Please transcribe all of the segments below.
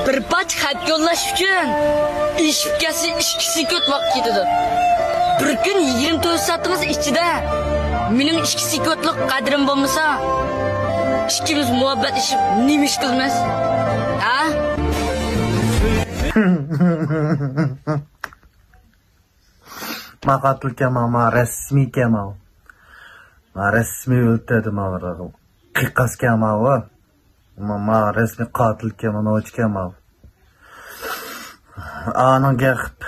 Bir paç xat yollash uchun ishkasi 2 soat vaqt ketadi. Bir kun 24 soatimiz ichida mening 2 soatlik qadrim bo'lmasa, ikkimiz muhabbat ishib nima ish qilamiz? Ha? Maqatul Kemal, ma rasmiy Kemal. Ma rasmiy o'tadi ma'raqo. Qiqqas Kemal va ma rasmiy qatil Kemal, noch Kemal. Anan gaqib,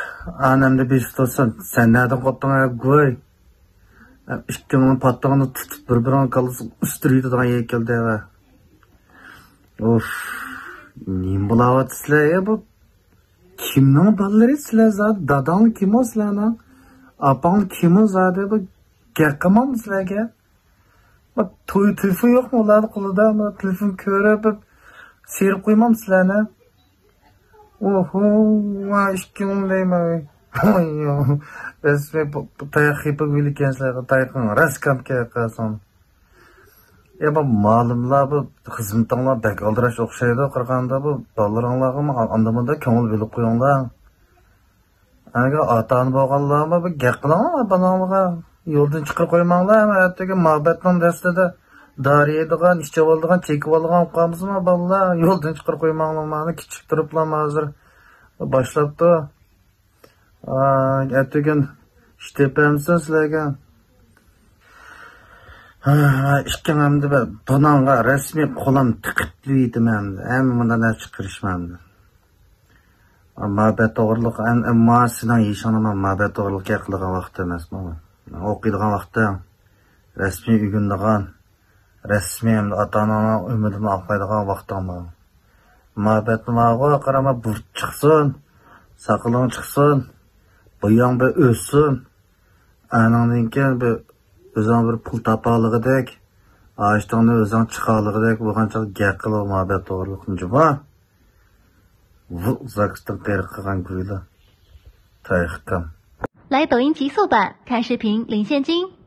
anamda beştosan, sen nereden qoptun go'y? İkkimin patlığını tutup bir-birini kalısı üstürüydü daha yekeldi eve. Of, neyim bulavat sizler ya bu? Kimnin balları sizler zaten? Dadan kim o sizler lan? Apan kim o zaten? Bu gerkamam sizler ya? Bak telefon yok mu lan kılıda ama telefon körüp seyirip koymam sizler lan? Oho, işkimin deyim abi. Resmi bu tayak yapıp bilirkenizlerge tayakın raskam kayakasın. Bu malımlar bu hizmetanlar bek aldıraş okşaydı kırganda bu ballarınlarga mı andamada köngül bölüp koyunlar. Anaga atan boğanlarga bu gek kılanlar bananlarga yoldan çıkır koymanglar ama hattaki muhabbetinin destede dariyedigan, işçe oldigan, çekip oldigan uqamız mı ballar yoldan çıkır koymanglar kichik turuplar hazır başlaptı. Ertegen iştepemsin sizlerge. İşken hem de bunanga resmi kolam tıkıtlıydım hem de. Hem bundan ne çıkırışmamdı. Mabet doğruluk en maasından yaşanıma mabet doğruluk yakılıgan vakti emas mı? Okuyduğun vakti resmi ügündüğün resmi hem de ata-anana ümidini aklaydıgan vakti ama. Mabet mağa karama burç çıksın, sakılın çıksın. Boyan bir ölsün, ananınki bir özün bir pul tapalıgıdek, ağaçtan özün çıkalıgıdek, bu kançak gerqil o muhabbet doğrulukuncu var. Bu uzakıştan geri kıgan güyle, tayıkkam. 来抖音极速版看视频领现金。